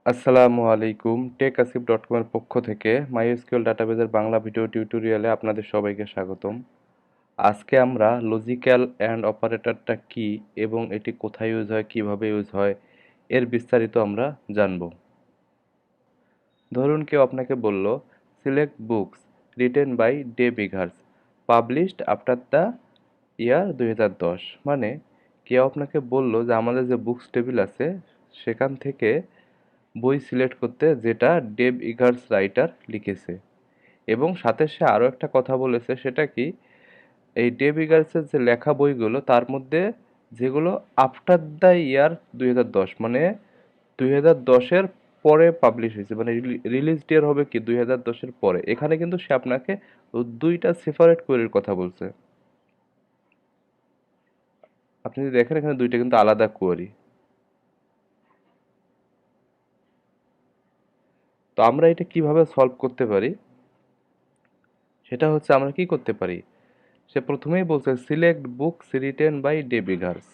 আসসালামু আলাইকুম টেকআসিফ.com এর পক্ষ থেকে mysql ডাটাবেজের বাংলা ভিডিও টিউটোরিয়ালে আপনাদের সবাইকে স্বাগতম। আজকে আমরা লজিক্যাল অ্যান্ড অপারেটরটা কি এবং এটি কোথায় ইউজ হয়, কিভাবে ইউজ হয় এর বিস্তারিত আমরা জানব। ধরুন কেউ আপনাকে বলল select books written by the Biggers published after the year 2010, মানে কেউ আপনাকে বলল যে আমাদের যে বুকস টেবিল আছে সেখান থেকে বই সিলেক্ট করতে যেটা ডেভ ইগার্স রাইটার লিখেছে। এবং সাথে সে আরও একটা কথা বলেছে, সেটা কি, এই ডেভ ইগার্সের যে লেখা বইগুলো তার মধ্যে যেগুলো আফটার দ্য ইয়ার 2010, মানে 2010-এর পরে পাবলিশ হয়েছে, মানে রিলিজ ইয়ার হবে কি 2010-এর পরে। এখানে কিন্তু সে আপনাকে দুইটা সেপারেট কোয়েরির কথা বলছে। আপনি যদি দেখেন এখানে দুইটা কিন্তু আলাদা কোয়েরি। তো আমরা এটা কিভাবে সলভ করতে পারি, সেটা হচ্ছে আমরা কি করতে পারি। সে প্রথমেই বলছে select books written by the Biggers.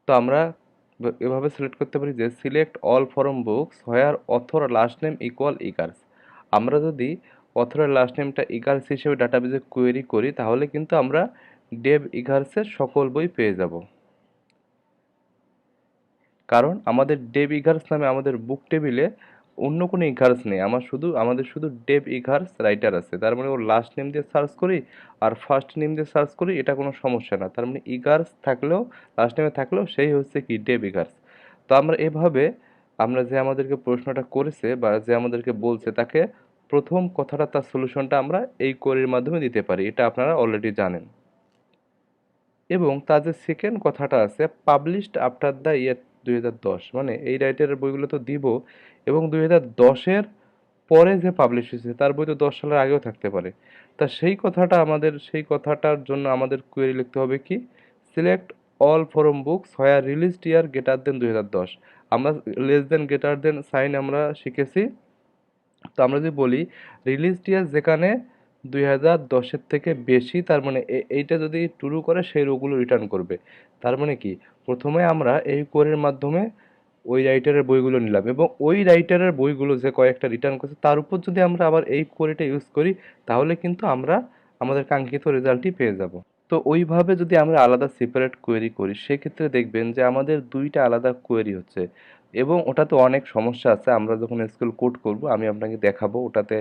তো আমরা এভাবে সিলেক্ট করতে পারি যে select all from books where author last name equal Eggers. আমরা যদি অথরের লাস্ট নেমটা ইগার্স হিসেবে ডাটাবেজে কোয়েরি করি তাহলে কিন্তু আমরা ডেভ ইগার্সের সকল বই পেয়ে যাব। কারণ আমাদের ডেভ ইগার্স নামে আমাদের বুক টেবিলে অন্য কোনো ইগার্স নেই, আমাদের শুধু ডেভ ইগার্স রাইটার আছে। তার মানে ওর লাস্ট নেম দিয়ে সার্চ করি আর ফার্স্ট নেম দিয়ে সার্চ করি, এটা কোনো সমস্যা না। তার মানে ইগার্স থাকলেও, লাস্ট নেমে থাকলেও সেই হচ্ছে কি ডেভ ইগার্স। তো আমরা এভাবে, আমরা যে আমাদেরকে প্রশ্নটা করেছে বা যে আমাদেরকে বলছে তাকে প্রথম কথাটা, তার সলিউশনটা আমরা এই কোয়েরির মাধ্যমে দিতে পারি, এটা আপনারা অলরেডি জানেন। এবং তার যে সেকেন্ড কথাটা আছে পাবলিশড আফটার দ্য ইয়ার 2010, মানে এই রাইটারের বইগুলো তো দিব, এবং 2010-এর পরে যে পাবলিশ হয়েছে তার বই তো 10 সালের আগেও থাকতে পারে। তা সেই কথাটার জন্য আমাদের কোয়েরি লিখতে হবে কি, select all from books where released year greater than 2010। আমরা less than greater than sign আমরা শিখেছি। তো আমরা যদি বলি রিলিজড ইয়ার যেখানে 2010-এর থেকে বেশি, তার মানে এইটা যদি ট্রু করে সেই রোগুলো রিটার্ন করবে। তার মানে কি, প্রথমে আমরা এই কোডের মাধ্যমে ওই রাইটারের বইগুলো নিলাম এবং ওই রাইটারের বইগুলো যে কয়েকটা রিটার্ন করছে তার উপর যদি আমরা আবার এই কোয়েরিটা ইউজ করি তাহলে কিন্তু আমরা আমাদের কাঙ্ক্ষিত রেজাল্টই পেয়ে যাব। তো ওইভাবে যদি আমরা আলাদা সেপারেট কোয়েরি করি সেক্ষেত্রে দেখবেন যে আমাদের দুইটা আলাদা কোয়েরি হচ্ছে এবং ওটাতে অনেক সমস্যা আছে। আমরা যখন এসকিউএল কোড করব আমি আপনাকে দেখাবো, ওটাতে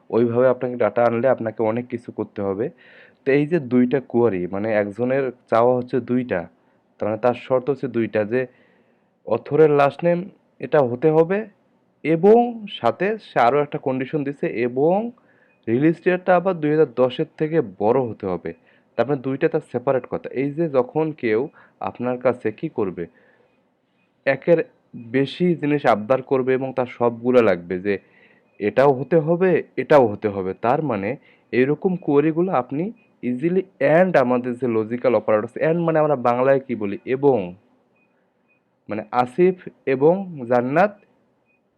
ওইভাবে আপনাকে ডাটা আনলে আপনাকে অনেক কিছু করতে হবে। তো এই যে দুইটা কোয়েরি, মানে একজনের চাওয়া হচ্ছে দুইটা, তার মানে তার শর্ত হচ্ছে দুইটা, যে অথরের লাস্ট নেম এটা হতে হবে এবং সাথে সে আরও একটা কন্ডিশন দিছে, এবং রিলিজ ডেটটা আবার 2010-এর থেকে বড় হতে হবে। তার মানে দুইটা তার সেপারেট কথা। এই যে যখন কেউ আপনার কাছে কি করবে, একের বেশি জিনিস আবদার করবে এবং তার সবগুলো লাগবে, যে এটাও হতে হবে এটাও হতে হবে, তার মানে এইরকম কোয়েরিগুলো আপনি ইজিলি অ্যান্ড আমাদের যে লজিক্যাল অপারেটর, অ্যান্ড মানে আমরা বাংলায় কি বলি এবং, মানে আসিফ এবং জান্নাত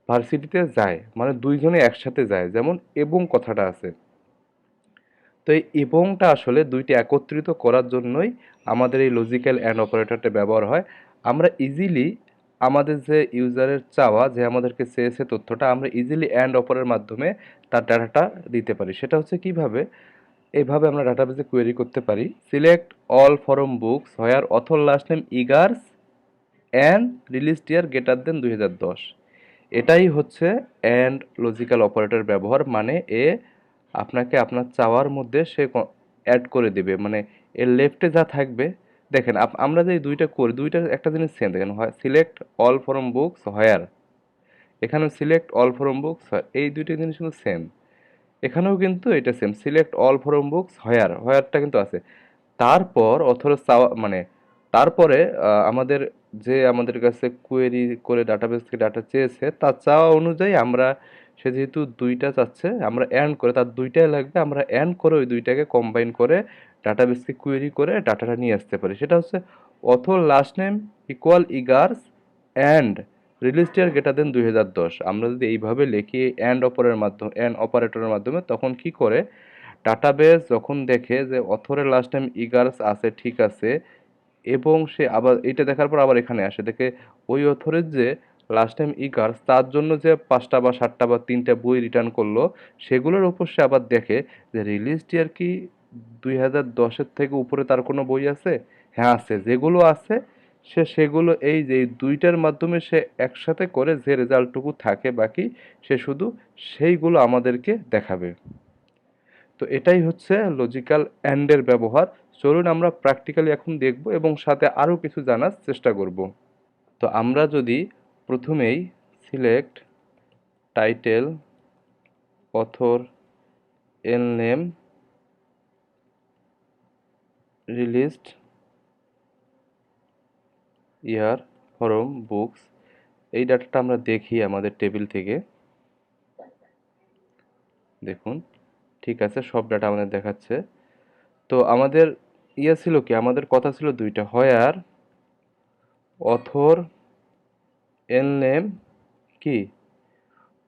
ভার্সিটিতে যায়, মানে দুইজনে একসাথে যায়, যেমন এবং কথাটা আছে। তো এই এবংটা আসলে দুইটি একত্রিত করার জন্যই আমাদের এই লজিক্যাল অ্যান্ড অপারেটরটা ব্যবহার হয়। আমরা ইজিলি আমাদের যে ইউজারের চাওয়া, যে আমাদেরকে চেয়েছে তথ্যটা, আমরা ইজিলি অ্যান্ড অপারের মাধ্যমে তার ডাটাটা দিতে পারি। সেটা হচ্ছে কিভাবে, এইভাবে আমরা ডাটাবেজে কোয়েরি করতে পারি select all from books where author last name Eggers and release year greater than 2010। এটাই হচ্ছে অ্যান্ড লজিক্যাল অপারেটর ব্যবহার, মানে আপনাকে আপনার চাওয়ার মধ্যে সে অ্যাড করে দেবে, মানে এর লেফটে যা থাকবে। দেখেন আমরা যে দুইটা করি, দুইটার একটা জিনিস সেম। দেখেন, হয় সিলেক্ট অল ফরম বুকস হোয়ার, এখানেও সিলেক্ট অল ফরম বুকস, এই দুইটা জিনিস কিন্তু সেম। এখানেও কিন্তু এটা same, select all from books where, হোয়ারটা কিন্তু আছে। তারপর অথর চাওয়া, মানে তারপরে আমাদের যে আমাদের কাছে কোয়েরি করে ডাটাবেস থেকে ডাটা চেয়েছে তার চাওয়া অনুযায়ী আমরা, সে যেহেতু দুইটা চাচ্ছে আমরা অ্যান্ড করে, তার দুইটাই লাগবে, আমরা অ্যান্ড করে ওই দুইটাকে কম্বাইন করে ডাটাবেসকে কোয়েরি করে ডাটাটা নিয়ে আসতে পারি। সেটা হচ্ছে author last name equal Eggers and release year greater than 2010। আমরা যদি এইভাবে লিখি অ্যান্ড অপারেটরের মাধ্যমে, তখন কি করে ডাটাবেস যখন দেখে যে অথরের লাস্ট টাইম ইগার্স আছে, ঠিক আছে, এবং সে আবার এটা দেখার পর আবার এখানে আসে দেখে ওই অথরের যে লাস্ট নেম ইগার্স, তার জন্য যে 5টা বা 7টা বা 3টা বই রিটার্ন করলো, সেগুলোর উপর সে আবার দেখে যে রিলিজড ইয়ার কি 2010-এর থেকে উপরে তার কোনো বই আছে। হ্যাঁ আছে, যেগুলো আছে সে সেগুলো এই যে এই দুইটার মাধ্যমে সে একসাথে করে যে রেজাল্টটুকু থাকে বাকি, সে শুধু সেইগুলো আমাদেরকে দেখাবে। তো এটাই হচ্ছে লজিক্যাল অ্যান্ডের ব্যবহার। চলুন আমরা প্র্যাকটিক্যালি এখন দেখব এবং সাথে আরও কিছু জানার চেষ্টা করব। তো আমরা যদি প্রথমেই select title, author, L name, released year, from, books, এই ডাটাটা আমরা দেখি আমাদের টেবিল থেকে। দেখুন, ঠিক আছে, সব ডাটা আমাদের দেখাচ্ছে। তো আমাদের ছিল কি, আমাদের কথা ছিল দুইটা, হোয়ার অথর এল নেম কি,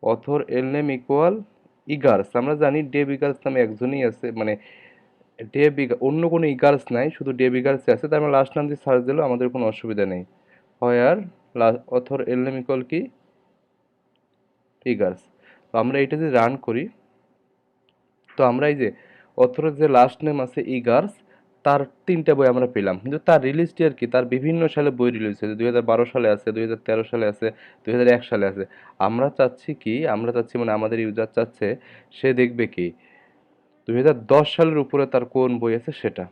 author L name equal Eggers. আমরা জানি ডেভ ইগার্স নামে একজনই আছে, মানে ডেভ অন্য কোনো ইগার্স নাই, শুধু ডেভ ইগার্স আছে, তার মানে লাস্ট নাম দিয়ে সার্চ দিলেও আমাদের কোনো অসুবিধা নেই। হোয়ার অথর এল নেম ইকুয়াল কি ইগার্স। তো আমরা এটা যদি রান করি, তো আমরা এই যে অথরের যে লাস্ট নেম আছে ইগার্স, তার 3টা বই আমরা পেলাম, কিন্তু তার রিলিজ ইয়ার কি, তার বিভিন্ন সালে বই রিলিজ হয়েছে, 2012 সালে আছে, 2013 সালে আছে, 2001 সালে আছে। আমরা চাচ্ছি কি, আমরা চাচ্ছি মানে আমাদের ইউজার চাচ্ছে সে দেখবে কি 2010 সালের উপরে তার কোন বই আছে সেটা।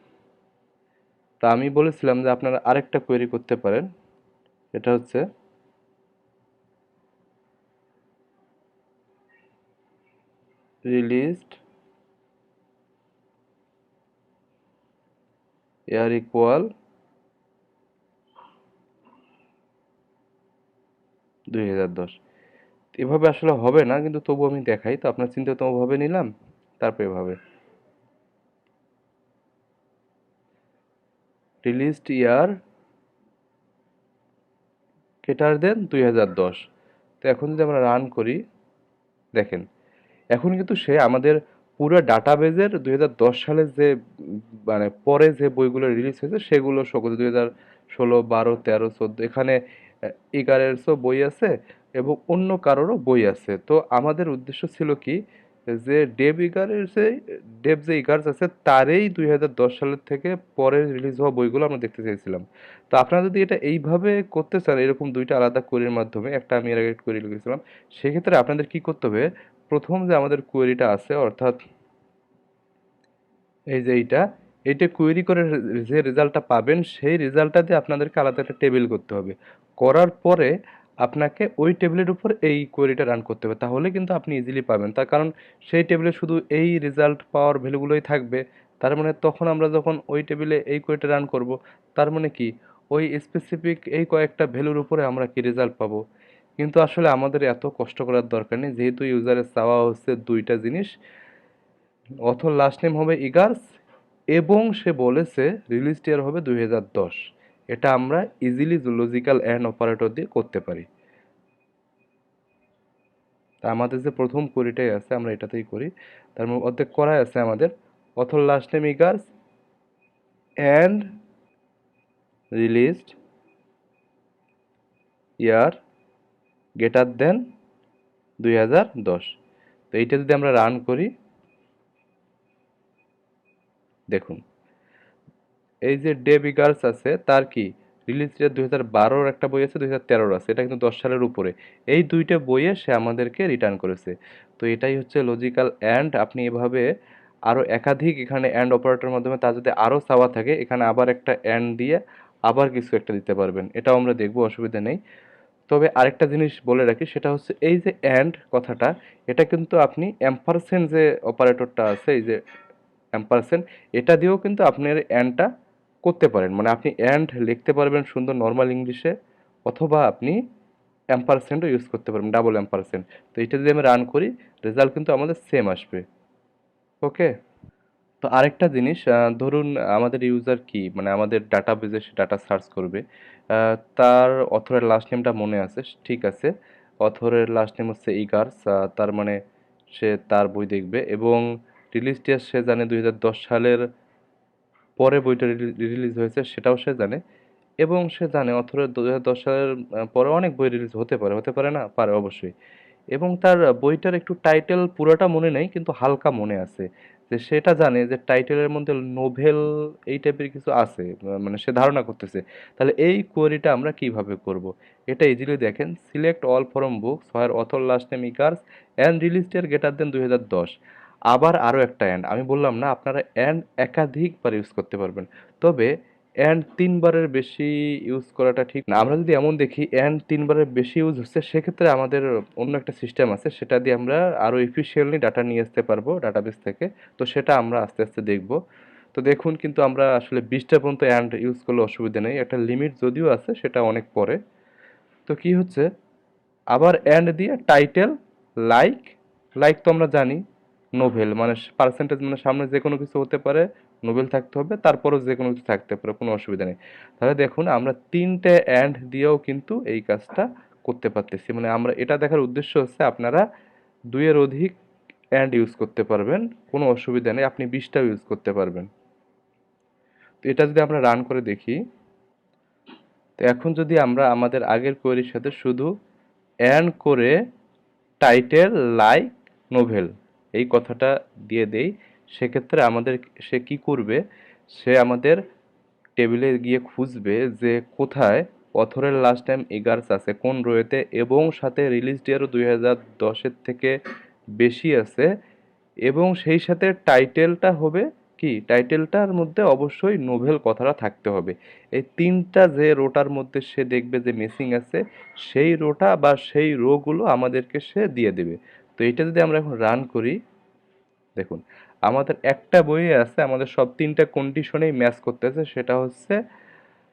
তা আমি বলেছিলাম যে আপনারা আরেকটা কোয়েরি করতে পারেন, এটা হচ্ছে রিলিজড ইয়ার ইকুয়াল 2010। এভাবে আসলে হবে না, কিন্তু তবু আমি দেখাই, তো আপনার চিন্তা তো ভাবে নিলাম, তারপর এভাবে রিলিজড ইয়ার গ্রেটার দেন 2010। তো এখন যদি আমরা রান করি, দেখেন এখন কিন্তু সে আমাদের পুরো ডাটাবেজের 2010 সালের যে মানে পরে যে বইগুলো রিলিজ হয়েছে সেগুলো শো করছে, 2016, 12, 13, 14, এখানে ইগারেরও বই আছে এবং অন্য কারোরও বই আছে। তো আমাদের উদ্দেশ্য ছিল কি, যে ডেভ যে ইগার্স আছে তারই 2010 সালের থেকে পরে রিলিজ হওয়া বইগুলো আমরা দেখতে চাইছিলাম। তো আপনারা যদি এটা এইভাবে করতে চান, এরকম দুইটা আলাদা কোয়েরির মাধ্যমে, একটা আমি এর আগে কোয়েরি লিখেছিলাম, সেক্ষেত্রে আপনাদের কি করতে হবে, প্রথম যে আমাদের কোয়েরিটা আছে, অর্থাৎ এই যে এইটা কোয়েরি করে যে রেজাল্টটা পাবেন সেই রেজাল্টটা দিয়ে আপনাদেরকে আলাদা একটা টেবিল করতে হবে। করার পরে আপনাকে ওই টেবিলের উপর এই কোয়েরিটা রান করতে হবে, তাহলে কিন্তু আপনি ইজিলি পাবেন। তার কারণ সেই টেবিলে শুধু এই রেজাল্ট পাওয়ার ভ্যালুগুলোই থাকবে। তার মানে তখন আমরা যখন ওই টেবিলে এই কোয়েরিটা রান করব, তার মানে কি ওই স্পেসিফিক এই কয়েকটা ভ্যালুর উপরে আমরা কি রেজাল্ট পাবো। কিন্তু আসলে আমাদের এত কষ্ট করার দরকার নেই, যেহেতু ইউজারের চাওয়া হচ্ছে দুইটা জিনিস, অথর লাস্ট নেম হবে ইগার্স এবং সে বলেছে রিলিজ ইয়ার হবে 2010। এটা আমরা ইজিলি লজিক্যাল অ্যান্ড অপারেটর দিয়ে করতে পারি। তা আমাদের যে প্রথম কোরিটাই আছে আমরা এটাতেই করি, তার মানে অর্ধেক করাই আছে আমাদের, author last name Eggers and released year greater than 2010। তো এইটা যদি আমরা রান করি, দেখুন এই যে ডেভ ইগার্স আছে তার কি রিলিজ ডেট 2012-র একটা বই আছে, 2013-র আছে, এটা কিন্তু 10 সালের উপরে। এই দুইটা বইয়ে সে আমাদেরকে রিটার্ন করেছে। তো এটাই হচ্ছে লজিক্যাল অ্যান্ড। আপনি এভাবে আরও একাধিক এখানে অ্যান্ড অপারেটরের মাধ্যমে তার যদি আরও চাওয়া থাকে এখানে আবার একটা অ্যান্ড দিয়ে আবার কিছু একটা দিতে পারবেন, এটাও আমরা দেখবো, অসুবিধা নেই। তবে আরেকটা জিনিস বলে রাখি, সেটা হচ্ছে এই যে অ্যান্ড কথাটা, এটা কিন্তু আপনি অ্যাম্পারসেন্ট যে অপারেটরটা আছে, এই যে অ্যাম্পারসেন্ট, এটা দিয়েও কিন্তু আপনার অ্যান্ডটা করতে পারেন, মানে আপনি অ্যান্ড লিখতে পারবেন সুন্দর নর্মাল ইংলিশে, অথবা আপনি অ্যাম্পারসেন্টও ইউজ করতে পারবেন, ডাবল অ্যাম্পারসেন্ট। তো এটা যদি আমি রান করি, রেজাল্ট কিন্তু আমাদের সেম আসবে। ওকে। তো আরেকটা জিনিস, ধরুন আমাদের ইউজার কি মানে আমাদের ডাটা বেজে সে ডাটা সার্চ করবে, তার অথরের লাস্ট নেমটা মনে আছে, ঠিক আছে, অথরের লাস্ট নেম হচ্ছে ইগার্স, তার মানে সে তার বই দেখবে এবং রিলিজ ডেট সে জানে 2010 সালের পরে বইটা রিলিজ হয়েছে সেটাও সে জানে। এবং সে জানে অথরের 2010 সালের পরে অনেক বই রিলিজ হতে পারে না? পারে অবশ্যই। এবং তার বইটার একটু টাইটেল পুরাটা মনে নেই কিন্তু হালকা মনে আছে। যে সেটা জানে যে টাইটেলের মধ্যে নোভেল এই টাইপের কিছু আছে। মানে সে ধারণা করতেছে। তাহলে এই কোয়েরিটা আমরা কিভাবে করব? এটা ইজিলি দেখেন select all from books where author last name Eggers and release year greater than 2010। আবার আরও একটা অ্যান্ড আমি বললাম না আপনারা অ্যান্ড একাধিকবার ইউজ করতে পারবেন। তবে অ্যান্ড ৩ বারের বেশি ইউজ করাটা ঠিক না। আমরা যদি এমন দেখি অ্যান্ড ৩ বারের বেশি ইউজ হচ্ছে সেক্ষেত্রে আমাদের অন্য একটা সিস্টেম আছে সেটা দিয়ে আমরা আরও এফিশিয়েন্টলি ডাটা নিয়ে আসতে পারবো ডাটাবেস থেকে। তো সেটা আমরা আস্তে আস্তে দেখব। তো দেখুন কিন্তু আমরা আসলে ২০টা পর্যন্ত অ্যান্ড ইউজ করলে অসুবিধা নেই। একটা লিমিট যদিও আছে সেটা অনেক পরে। তো কি হচ্ছে আবার অ্যান্ড দিয়ে টাইটেল লাইক লাইক তো আমরা জানি নোভেল মানে পার্সেন্টেজ মানে সামনে যে কোনো কিছু হতে পারে নোভেল থাকতে হবে তারপরও যে কোনো কিছু থাকতে পারে কোনো অসুবিধা নেই। তাহলে দেখুন আমরা তিনটে অ্যান্ড দিয়েও কিন্তু এই কাজটা করতে পারতেছি মানে আমরা এটা দেখার উদ্দেশ্য হচ্ছে আপনারা দুইয়ের অধিক অ্যান্ড ইউজ করতে পারবেন কোনো অসুবিধা নেই আপনি 20টাও ইউজ করতে পারবেন। তো এটা যদি আমরা রান করে দেখি তো এখন যদি আমরা আমাদের আগের কোয়েরির সাথে শুধু অ্যান্ড করে টাইটেল লাইক নোভেল এই কথাটা দিয়ে দেই সেক্ষেত্রে আমাদের সে কি করবে সে আমাদের টেবিলে গিয়ে খুঁজবে যে কোথায় অথরের লাস্ট টাইম এগার্স আছে কোন রোয়েতে এবং সাথে রিলিজ ইয়ারও 2010-এর থেকে বেশি আছে এবং সেই সাথে টাইটেলটা হবে কি টাইটেলটার মধ্যে অবশ্যই নোভেল কথাটা থাকতে হবে। এই তিনটা যে রোটার মধ্যে সে দেখবে যে মিসিং আছে সেই রোটা বা সেই রোগুলো আমাদেরকে সে দিয়ে দেবে। তো এটা যদি আমরা এখন রান করি দেখুন আমাদের একটা বইয়ে আছে আমাদের সব তিনটা কন্ডিশনেই ম্যাচ করতেছে সেটা হচ্ছে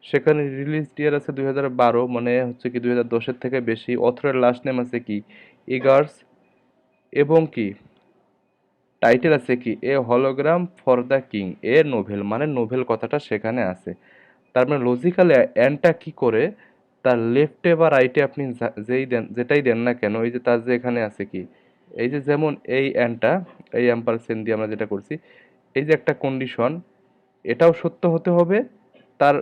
সেখানে রিলিজ ইয়ার আছে 2012 মানে হচ্ছে কি 2010-এর থেকে বেশি অথরের লাস্ট নেম আছে কি ইগার্স এবং কি টাইটেল আছে কি a hologram for the king a novel মানে নোভেল কথাটা সেখানে আছে। তার মানে লজিক্যালি অ্যানটা কি করে তার লেফটে বা রাইটে আপনি যেই দেন যেটাই দেন না কেন এই যে তার যে এখানে আছে কি এই যে যেমন এই অ্যানটা এই অ্যাম্পারসেন্ট দিয়ে আমরা যেটা করছি এই যে একটা কন্ডিশন এটাও সত্য হতে হবে তার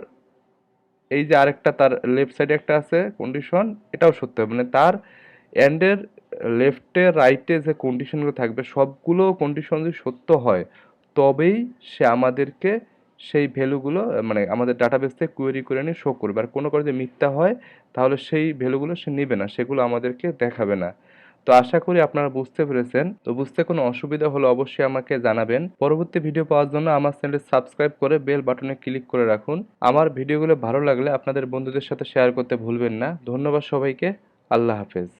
এই যে আরেকটা তার লেফট সাইডে একটা আছে কন্ডিশন এটাও সত্য হবে মানে তার এন্ডের লেফটে রাইটে যে কন্ডিশনগুলো থাকবে সবগুলো কন্ডিশন যদি সত্য হয় তবেই সে আমাদেরকে সেই ভ্যালুগুলো মানে আমাদের ডাটাবেস থেকে কোয়েরি করে নিয়ে শো করবে আর কোনো করে যদি মিথ্যা হয় তাহলে সেই ভ্যালুগুলো সে নেবে না সেগুলো আমাদেরকে দেখাবে না। তো আশা করি আপনারা বুঝতে পেরেছেন তো বুঝতে কোনো অসুবিধা হলে অবশ্যই আমাকে জানাবেন পরবর্তী ভিডিও পাওয়ার জন্য আমার চ্যানেলটি সাবস্ক্রাইব করে বেল বাটনে ক্লিক করে রাখুন আমার ভিডিওগুলো ভালো লাগলে আপনাদের বন্ধুদের সাথে শেয়ার করতে ভুলবেন না ধন্যবাদ সবাইকে আল্লাহ হাফেজ।